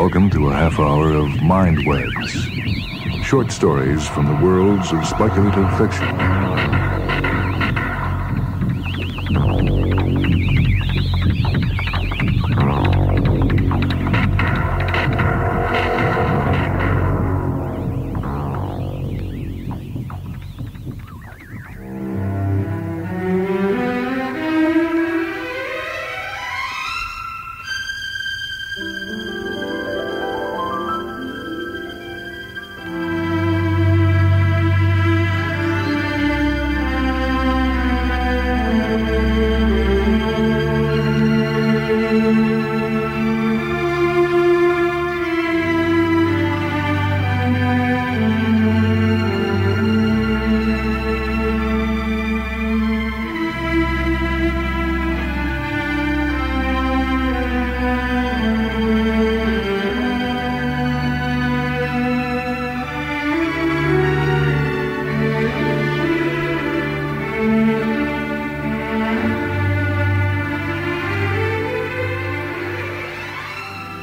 Welcome to a half hour of MINDWEBS. Short stories from the worlds of speculative fiction.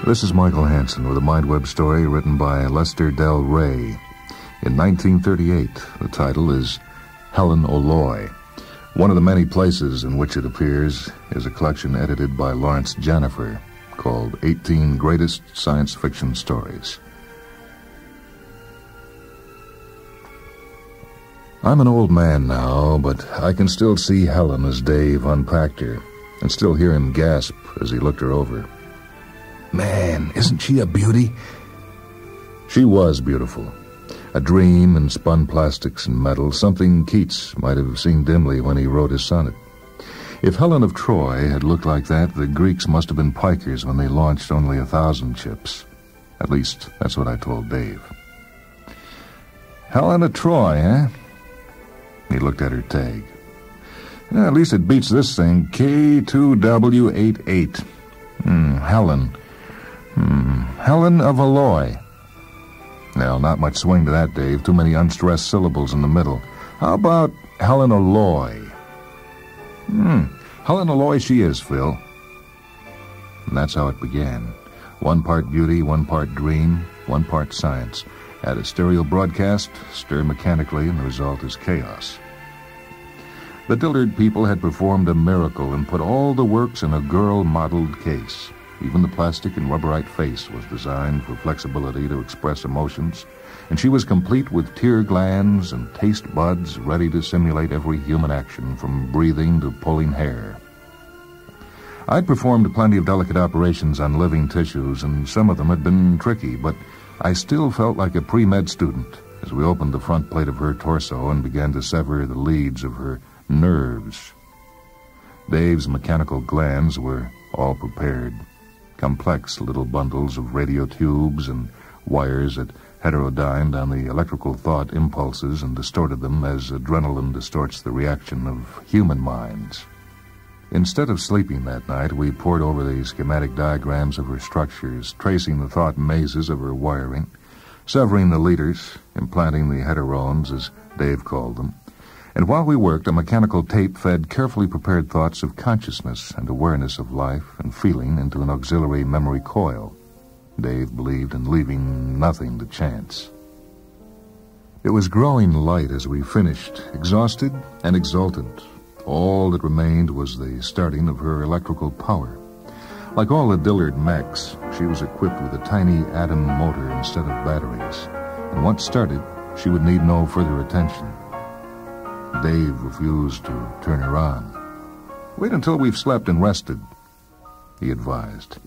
This is Michael Hanson with a MINDWEB story written by Lester Del Rey. In 1938, the title is Helen Oloy. One of the many places in which it appears is a collection edited by Lawrence Janifer called 18 Greatest Science Fiction Stories. I'm an old man now, but I can still see Helen as Dave unpacked her, and still hear him gasp as he looked her over. Man, isn't she a beauty? She was beautiful. A dream in spun plastics and metal, something Keats might have seen dimly when he wrote his sonnet. If Helen of Troy had looked like that, the Greeks must have been pikers when they launched only 1,000 ships. At least, that's what I told Dave. Helen of Troy, eh? He looked at her tag. At least it beats this thing, K2W88. Helen. Helen of Oloy. Well, not much swing to that, Dave. Too many unstressed syllables in the middle. How about Helen Oloy? Helen Oloy she is, Phil. And that's how it began. One part beauty, one part dream, one part science. At a stereo broadcast, stir mechanically, and the result is chaos. The Dillard people had performed a miracle and put all the works in a girl-modeled case. Even the plastic and rubberite face was designed for flexibility to express emotions, and she was complete with tear glands and taste buds ready to simulate every human action, from breathing to pulling hair. I'd performed plenty of delicate operations on living tissues, and some of them had been tricky, but I still felt like a pre-med student as we opened the front plate of her torso and began to sever the leads of her nerves. Dave's mechanical glands were all prepared. Complex little bundles of radio tubes and wires that heterodyned on the electrical thought impulses and distorted them as adrenaline distorts the reaction of human minds. Instead of sleeping that night, we pored over the schematic diagrams of her structures, tracing the thought mazes of her wiring, severing the leaders, implanting the heterones, as Dave called them. And while we worked, a mechanical tape fed carefully prepared thoughts of consciousness and awareness of life and feeling into an auxiliary memory coil. Dave believed in leaving nothing to chance. It was growing light as we finished, exhausted and exultant. All that remained was the starting of her electrical power. Like all the Dillard mechs, she was equipped with a tiny atom motor instead of batteries, and once started, she would need no further attention. Dave refused to turn her on. Wait until we've slept and rested, he advised.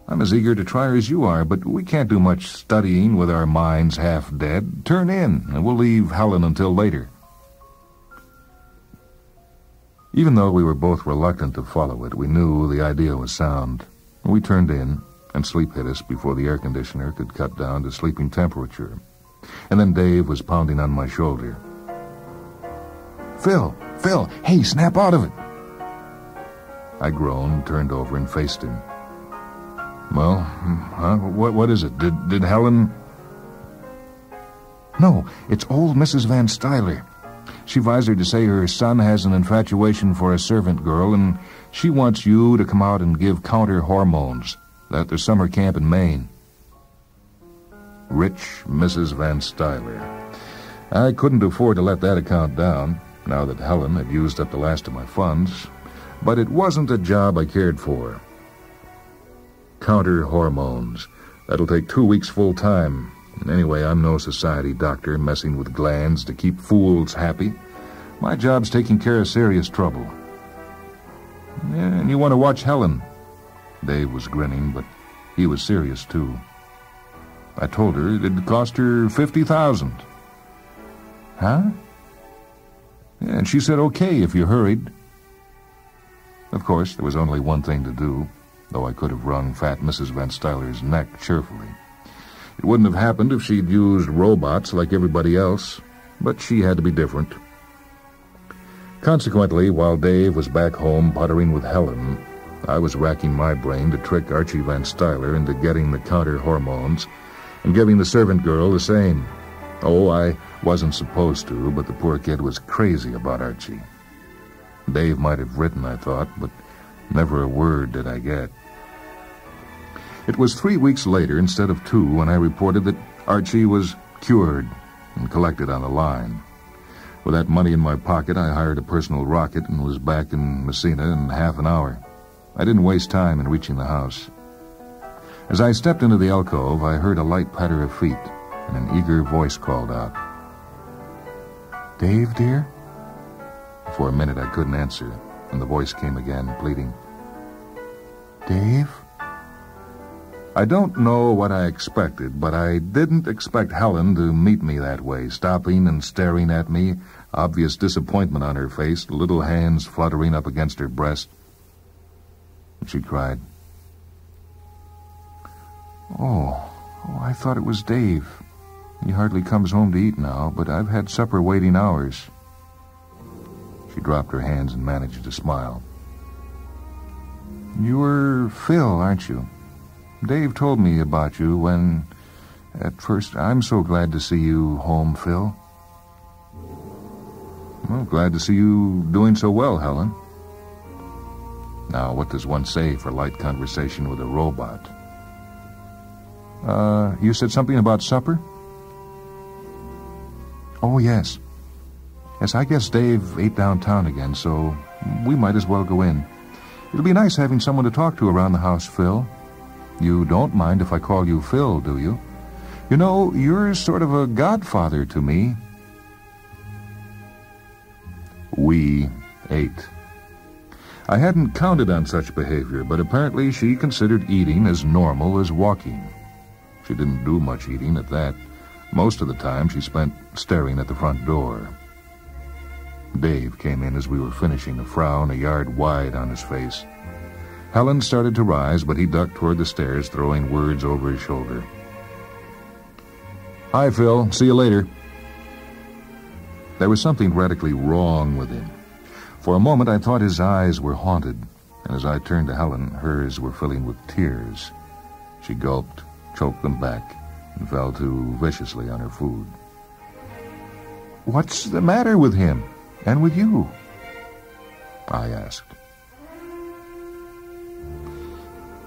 I'm as eager to try her as you are, but we can't do much studying with our minds half dead. Turn in, and we'll leave Helen until later. Even though we were both reluctant to follow it, we knew the idea was sound. We turned in, and sleep hit us before the air conditioner could cut down to sleeping temperature. And then Dave was pounding on my shoulder. Phil, hey, snap out of it. I groaned, turned over, and faced him. Well, what is it? Did Helen... No, it's old Mrs. Van Stuyler. She advised her to say her son has an infatuation for a servant girl, and she wants you to come out and give counter hormones. at their summer camp in Maine. Rich Mrs. Van Stuyler. I couldn't afford to let that account down, now that Helen had used up the last of my funds, but it wasn't a job I cared for. Counter hormones. That'll take 2 weeks full-time. And anyway, I'm no society doctor messing with glands to keep fools happy. My job's taking care of serious trouble. Yeah, and you want to watch Helen? Dave was grinning, but he was serious, too. I told her it'd cost her $50,000. Huh? Yeah, and she said okay if you hurried. Of course, there was only one thing to do, though I could have wrung fat Mrs. Van Stuyler's neck cheerfully. It wouldn't have happened if she'd used robots like everybody else, but she had to be different. Consequently, while Dave was back home puttering with Helen, I was racking my brain to trick Archie Van Stuyler into getting the counter hormones and giving the servant girl the same. Oh, I wasn't supposed to, but the poor kid was crazy about Archie. Dave might have written, I thought, but never a word did I get. It was 3 weeks later instead of 2 when I reported that Archie was cured and collected on the line. With that money in my pocket, I hired a personal rocket and was back in Messina in half an hour. I didn't waste time in reaching the house. As I stepped into the alcove, I heard a light patter of feet, and an eager voice called out, "Dave, dear?" For a minute I couldn't answer, and the voice came again, pleading, "Dave?" I don't know what I expected, but I didn't expect Helen to meet me that way, stopping and staring at me, obvious disappointment on her face, little hands fluttering up against her breast. She cried, Oh, I thought it was Dave. He hardly comes home to eat now, but I've had supper waiting hours." She dropped her hands and managed to smile. "You're Phil, aren't you? Dave told me about you when... At first, I'm so glad to see you home, Phil." "Well, glad to see you doing so well, Helen." Now, what does one say for light conversation with a robot? You said something about supper?" "Oh, yes. Yes, I guess Dave ate downtown again, so we might as well go in. It'll be nice having someone to talk to around the house, Phil. You don't mind if I call you Phil, do you? You know, you're sort of a godfather to me." We ate. I hadn't counted on such behavior, but apparently she considered eating as normal as walking. She didn't do much eating at that. Most of the time she spent staring at the front door. Dave came in as we were finishing, a frown a yard wide on his face. Helen started to rise, but he ducked toward the stairs, throwing words over his shoulder. "Hi, Phil. See you later." There was something radically wrong with him. For a moment I thought his eyes were haunted, and as I turned to Helen, hers were filling with tears. She gulped, choked them back, and fell to viciously on her food. "What's the matter with him? And with you?" I asked.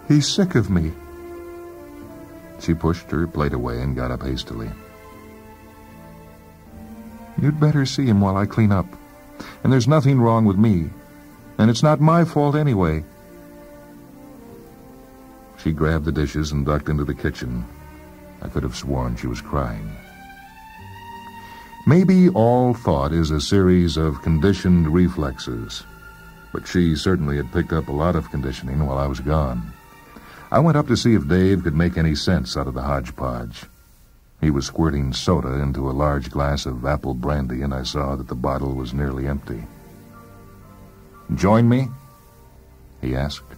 "He's sick of me." She pushed her plate away and got up hastily. "You'd better see him while I clean up. And there's nothing wrong with me. And it's not my fault anyway." She grabbed the dishes and ducked into the kitchen. I could have sworn she was crying. Maybe all thought is a series of conditioned reflexes, but she certainly had picked up a lot of conditioning while I was gone. I went up to see if Dave could make any sense out of the hodgepodge. He was squirting soda into a large glass of apple brandy, and I saw that the bottle was nearly empty. "Join me?" he asked.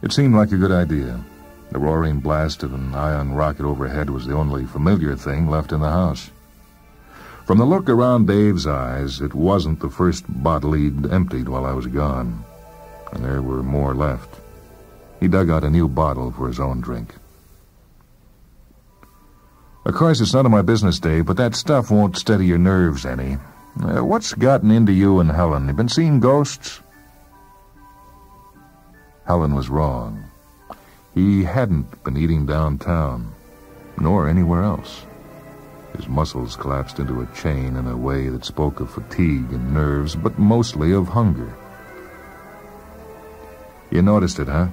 It seemed like a good idea. The roaring blast of an ion rocket overhead was the only familiar thing left in the house. From the look around Dave's eyes, it wasn't the first bottle he'd emptied while I was gone, and there were more left. He dug out a new bottle for his own drink. "Of course, it's none of my business, Dave, but that stuff won't steady your nerves any. What's gotten into you and Helen? You been seeing ghosts?" Helen was wrong. He hadn't been eating downtown, nor anywhere else. His muscles collapsed into a chain in a way that spoke of fatigue and nerves, but mostly of hunger. You noticed it, huh?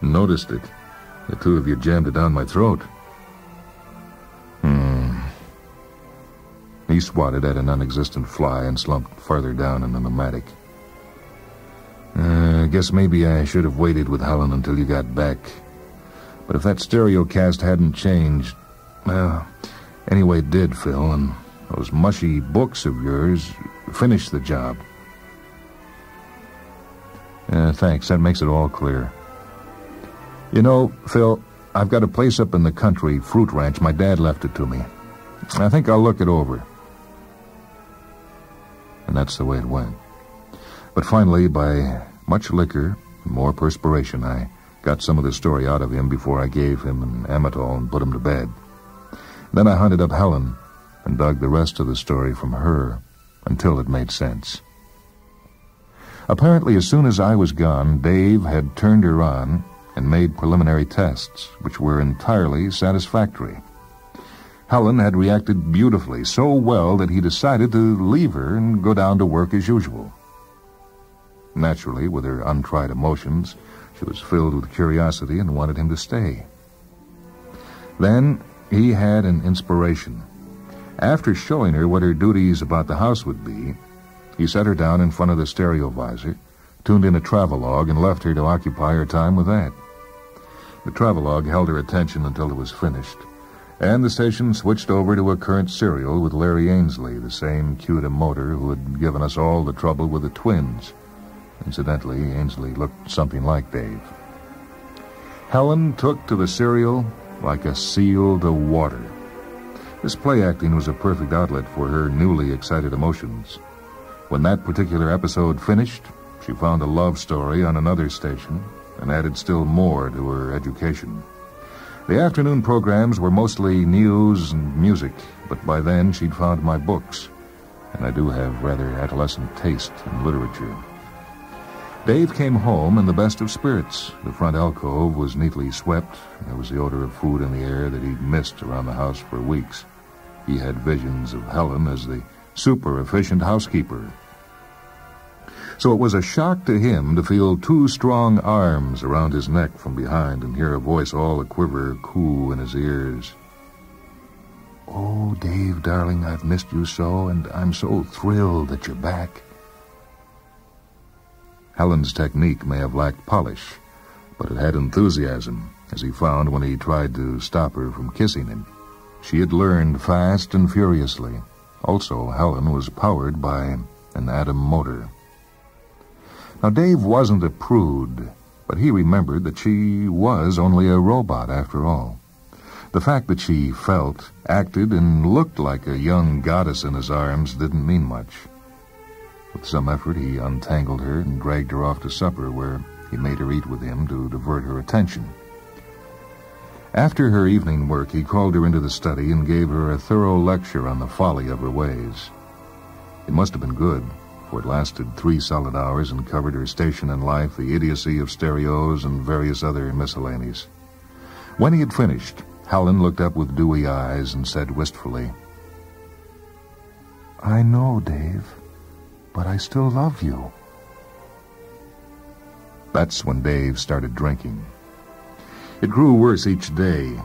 Noticed it. The two of you jammed it down my throat. He swatted at a non-existent fly and slumped farther down in the pneumatic. I guess maybe I should have waited with Helen until you got back. But if that stereocast hadn't changed... Well, anyway, it did, Phil, and those mushy books of yours finished the job. Thanks, that makes it all clear. You know, Phil, I've got a place up in the country, fruit ranch. My dad left it to me. I think I'll look it over. And that's the way it went. But finally, by much liquor and more perspiration, I got some of the story out of him before I gave him an Amatol and put him to bed. Then I hunted up Helen and dug the rest of the story from her until it made sense. Apparently, as soon as I was gone, Dave had turned her on and made preliminary tests, which were entirely satisfactory. Helen had reacted beautifully, so well that he decided to leave her and go down to work as usual. Naturally, with her untried emotions, she was filled with curiosity and wanted him to stay. Then he had an inspiration. After showing her what her duties about the house would be, he set her down in front of the stereo visor, tuned in a travelogue, and left her to occupy her time with that. The travelogue held her attention until it was finished, and the station switched over to a current serial with Larry Ainsley, the same cute emoter who had given us all the trouble with the twins. Incidentally, Ainsley looked something like Dave. Helen took to the serial like a seal to water. This play acting was a perfect outlet for her newly excited emotions. When that particular episode finished, she found a love story on another station and added still more to her education. The afternoon programs were mostly news and music, but by then she'd found my books, and I do have rather adolescent taste in literature. Dave came home in the best of spirits. The front alcove was neatly swept. There was the odor of food in the air that he'd missed around the house for weeks. He had visions of Helen as the super-efficient housekeeper. So it was a shock to him to feel two strong arms around his neck from behind and hear a voice all a-quiver coo in his ears. "Oh, Dave, darling, I've missed you so, and I'm so thrilled that you're back." Helen's technique may have lacked polish, but it had enthusiasm, as he found when he tried to stop her from kissing him. She had learned fast and furiously. Also, Helen was powered by an atom motor. Now, Dave wasn't a prude, but he remembered that she was only a robot after all. The fact that she felt, acted, and looked like a young goddess in his arms didn't mean much. With some effort, he untangled her and dragged her off to supper, where he made her eat with him to divert her attention. After her evening work, he called her into the study and gave her a thorough lecture on the folly of her ways. It must have been good, for it lasted 3 solid hours and covered her station in life, the idiocy of stereos, and various other miscellanies. When he had finished, Helen looked up with dewy eyes and said wistfully, "I know, Dave, but I still love you." That's when Dave started drinking. It grew worse each day.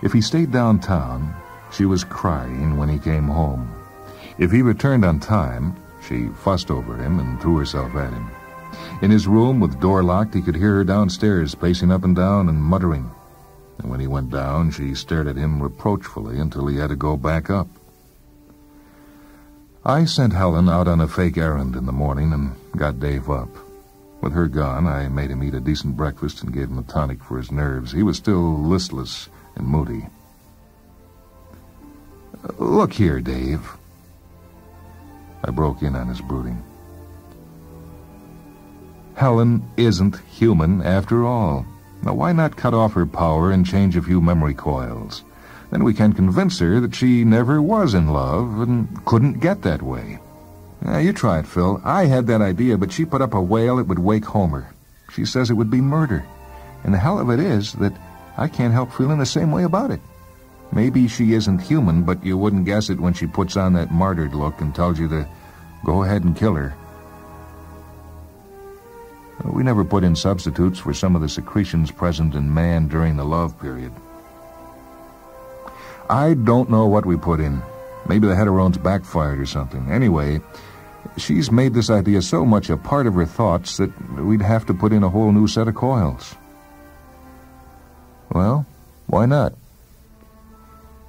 If he stayed downtown, she was crying when he came home. If he returned on time, she fussed over him and threw herself at him. In his room, with door locked, he could hear her downstairs, pacing up and down and muttering. And when he went down, she stared at him reproachfully until he had to go back up. I sent Helen out on a fake errand in the morning and got Dave up. With her gone, I made him eat a decent breakfast and gave him a tonic for his nerves. He was still listless and moody. "Look here, Dave." I broke in on his brooding. "Helen isn't human after all. Now, why not cut off her power and change a few memory coils? Then we can convince her that she never was in love and couldn't get that way." "You try it, Phil. I had that idea, but she put up a wail it would wake Homer. She says it would be murder. And the hell of it is that I can't help feeling the same way about it. Maybe she isn't human, but you wouldn't guess it when she puts on that martyred look and tells you to go ahead and kill her. We never put in substitutes for some of the secretions present in man during the love period. I don't know what we put in. Maybe the heterones backfired or something. Anyway, she's made this idea so much a part of her thoughts that we'd have to put in a whole new set of coils. Well, why not?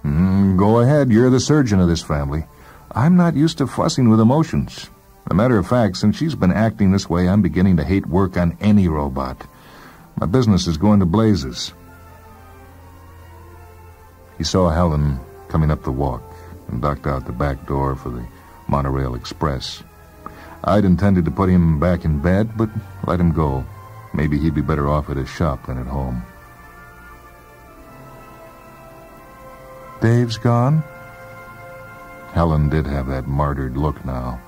Go ahead, you're the surgeon of this family. I'm not used to fussing with emotions. A matter of fact, since she's been acting this way, I'm beginning to hate work on any robot. My business is going to blazes. He saw Helen coming up the walk and ducked out the back door for the monorail express. I'd intended to put him back in bed, but let him go. Maybe he'd be better off at his shop than at home. Dave's gone? Helen did have that martyred look now.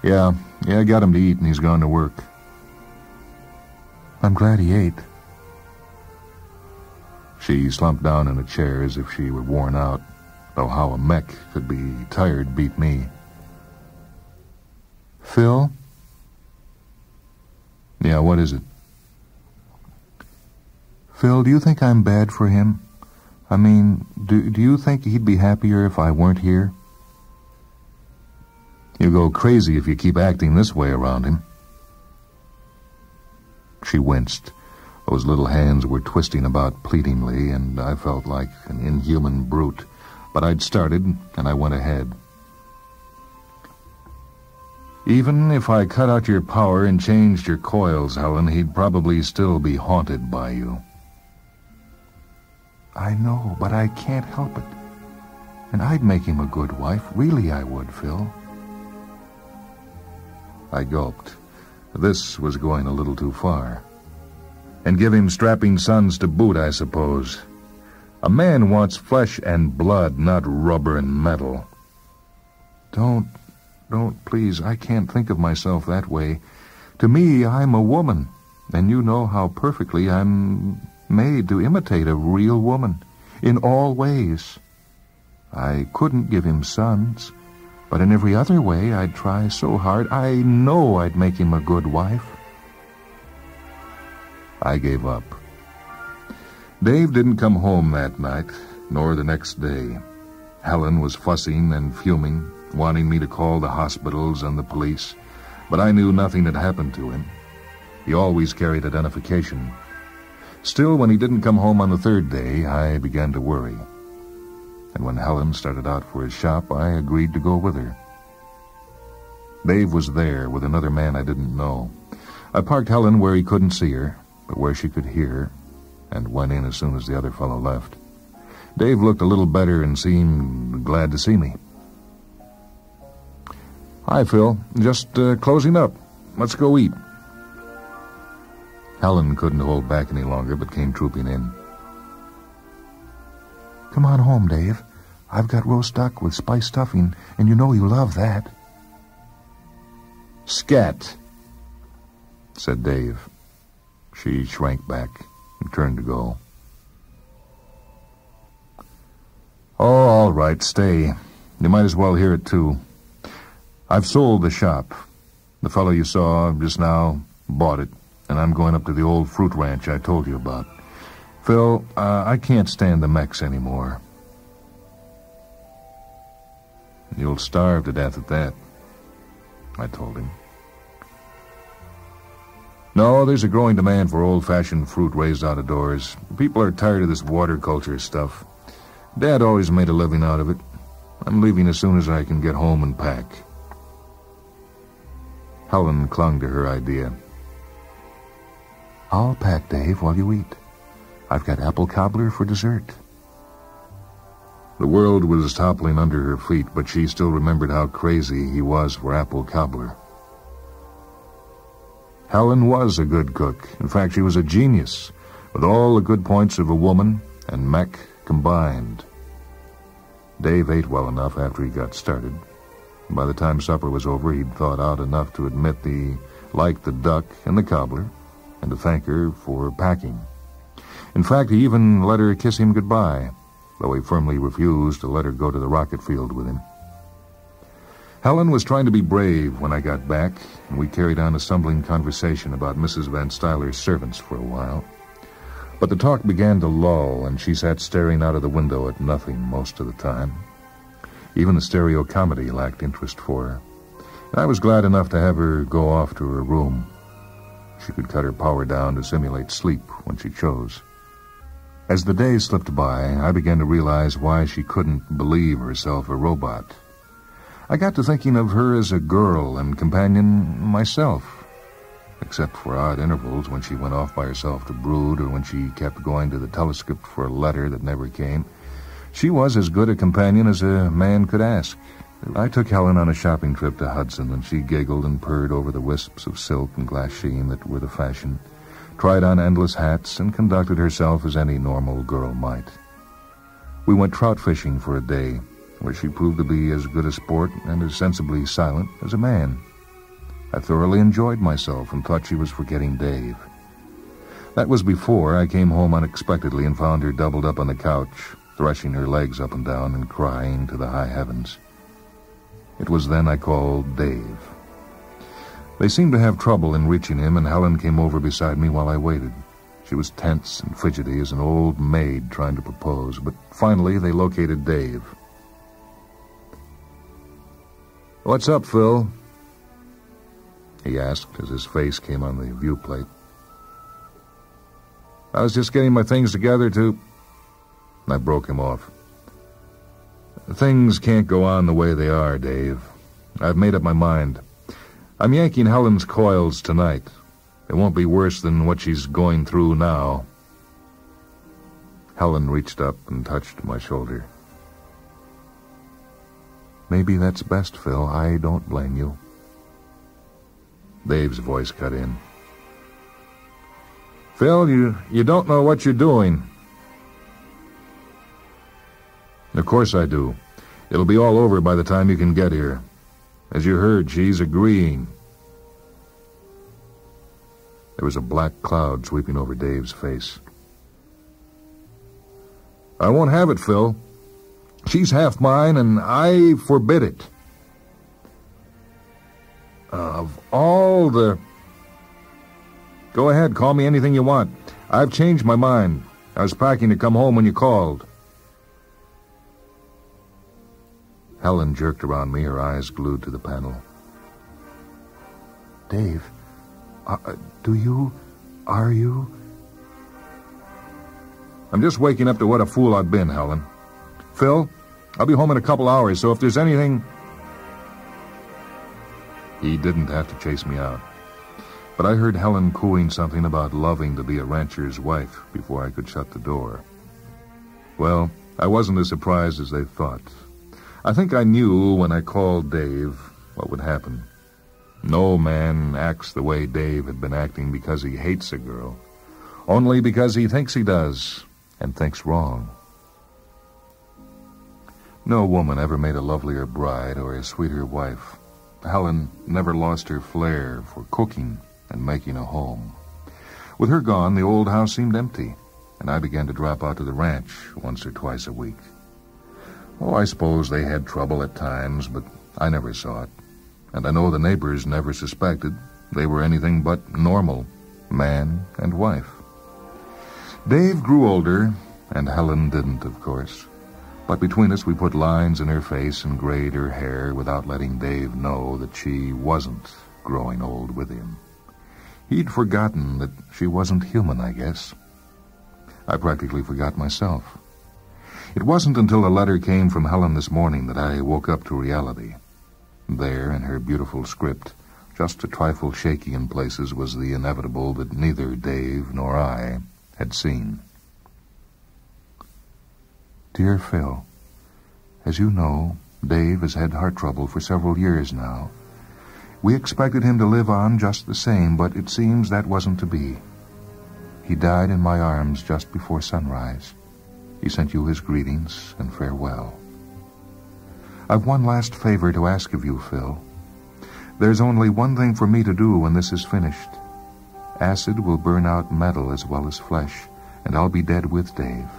Yeah, I got him to eat and he's gone to work. I'm glad he ate. She slumped down in a chair as if she were worn out, though how a mech could be tired beat me. Phil? Yeah, what is it? Phil, do you think I'm bad for him? I mean, do you think he'd be happier if I weren't here? You go crazy if you keep acting this way around him. She winced. Those little hands were twisting about pleadingly, and I felt like an inhuman brute. But I'd started, and I went ahead. Even if I cut out your power and changed your coils, Helen, he'd probably still be haunted by you. I know, but I can't help it. And I'd make him a good wife. Really I would, Phil. I gulped. This was going a little too far. And give him strapping sons to boot, I suppose. A man wants flesh and blood, not rubber and metal. Don't, please. I can't think of myself that way. To me, I'm a woman, and you know how perfectly I'm made to imitate a real woman, in all ways. I couldn't give him sons, but in every other way I'd try so hard. I know I'd make him a good wife. I gave up. Dave didn't come home that night, nor the next day. Helen was fussing and fuming, wanting me to call the hospitals and the police, but I knew nothing had happened to him. He always carried identification. Still, when he didn't come home on the third day, I began to worry. And when Helen started out for his shop, I agreed to go with her. Dave was there with another man I didn't know. I parked Helen where he couldn't see her, but where she could hear, and went in as soon as the other fellow left. Dave looked a little better and seemed glad to see me. Hi, Phil. Just closing up. Let's go eat. Helen couldn't hold back any longer, but came trooping in. Come on home, Dave. I've got roast duck with spiced stuffing, and you know you love that. Scat, said Dave. She shrank back and turned to go. Oh, all right, stay. You might as well hear it, too. I've sold the shop. The fellow you saw just now bought it, and I'm going up to the old fruit ranch I told you about. Phil, I can't stand the mechs anymore. You'll starve to death at that, I told him. No, there's a growing demand for old-fashioned fruit raised out of doors. People are tired of this water culture stuff. Dad always made a living out of it. I'm leaving as soon as I can get home and pack. Helen clung to her idea. I'll pack, Dave, while you eat. I've got apple cobbler for dessert. The world was toppling under her feet, but she still remembered how crazy he was for apple cobbler. Helen was a good cook. In fact, she was a genius, with all the good points of a woman and mech combined. Dave ate well enough after he got started. By the time supper was over, he'd thought out enough to admit the liked the duck and the cobbler, and to thank her for packing. In fact, he even let her kiss him goodbye, though he firmly refused to let her go to the rocket field with him. Helen was trying to be brave when I got back, and we carried on a stumbling conversation about Mrs. Van Stuyler's servants for a while. But the talk began to lull, and she sat staring out of the window at nothing most of the time. Even the stereo comedy lacked interest for her, and I was glad enough to have her go off to her room. She could cut her power down to simulate sleep when she chose. As the days slipped by, I began to realize why she couldn't believe herself a robot. I got to thinking of her as a girl and companion myself, except for odd intervals when she went off by herself to brood or when she kept going to the telescope for a letter that never came. She was as good a companion as a man could ask. I took Helen on a shopping trip to Hudson, and she giggled and purred over the wisps of silk and glass sheen that were the fashion, tried on endless hats, and conducted herself as any normal girl might. We went trout fishing for a day, where she proved to be as good a sport and as sensibly silent as a man. I thoroughly enjoyed myself and thought she was forgetting Dave. That was before I came home unexpectedly and found her doubled up on the couch, threshing her legs up and down and crying to the high heavens. It was then I called Dave. They seemed to have trouble in reaching him, and Helen came over beside me while I waited. She was tense and fidgety as an old maid trying to propose, but finally they located Dave. "What's up, Phil?" he asked as his face came on the viewplate. "I was just getting my things together to..." I broke him off. "Things can't go on the way they are, Dave. I've made up my mind. I'm yanking Helen's coils tonight. It won't be worse than what she's going through now." Helen reached up and touched my shoulder. "Maybe that's best, Phil. I don't blame you." Dave's voice cut in. "Phil, you don't know what you're doing." "Of course I do. It'll be all over by the time you can get here. As you heard, she's agreeing." There was a black cloud sweeping over Dave's face. "I won't have it, Phil. She's half mine, and I forbid it." "Of all the..." "Go ahead, call me anything you want. I've changed my mind. I was packing to come home when you called." Helen jerked around me, her eyes glued to the panel. "Dave, are you... "I'm just waking up to what a fool I've been, Helen. Phil, I'll be home in a couple hours, so if there's anything..." He didn't have to chase me out, but I heard Helen cooing something about loving to be a rancher's wife before I could shut the door. Well, I wasn't as surprised as they thought. I think I knew when I called Dave what would happen. No man acts the way Dave had been acting because he hates a girl, only because he thinks he does, and thinks wrong. No woman ever made a lovelier bride or a sweeter wife. Helen never lost her flair for cooking and making a home. With her gone, the old house seemed empty, and I began to drop out to the ranch once or twice a week. Oh, I suppose they had trouble at times, but I never saw it. And I know the neighbors never suspected they were anything but normal, man and wife. Dave grew older, and Helen didn't, of course. But between us, we put lines in her face and grayed her hair without letting Dave know that she wasn't growing old with him. He'd forgotten that she wasn't human, I guess. I practically forgot myself. It wasn't until a letter came from Helen this morning that I woke up to reality. There, in her beautiful script, just a trifle shaky in places, was the inevitable that neither Dave nor I had seen. "Dear Phil, as you know, Dave has had heart trouble for several years now. We expected him to live on just the same, but it seems that wasn't to be. He died in my arms just before sunrise. He sent you his greetings and farewell. I've one last favor to ask of you, Phil. There's only one thing for me to do when this is finished. Acid will burn out metal as well as flesh, and I'll be dead with Dave.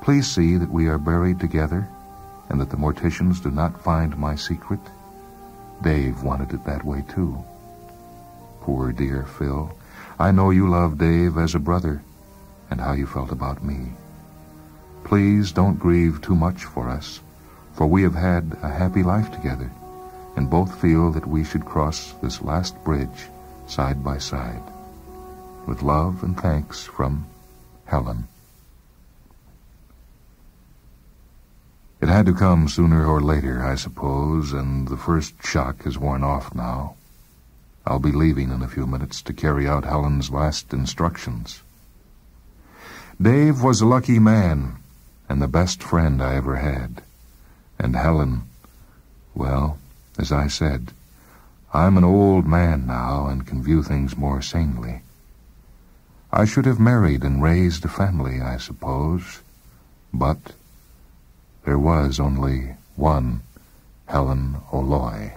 Please see that we are buried together, and that the morticians do not find my secret. Dave wanted it that way, too. Poor dear Phil. I know you love Dave as a brother, and how you felt about me. Please don't grieve too much for us, for we have had a happy life together, and both feel that we should cross this last bridge side by side. With love and thanks from Helen. It had to come sooner or later, I suppose, and the first shock has worn off now. I'll be leaving in a few minutes to carry out Helen's last instructions. Dave was a lucky man, and the best friend I ever had. And Helen, well, as I said, I'm an old man now and can view things more sanely. I should have married and raised a family, I suppose, but there was only one Helen Oloy.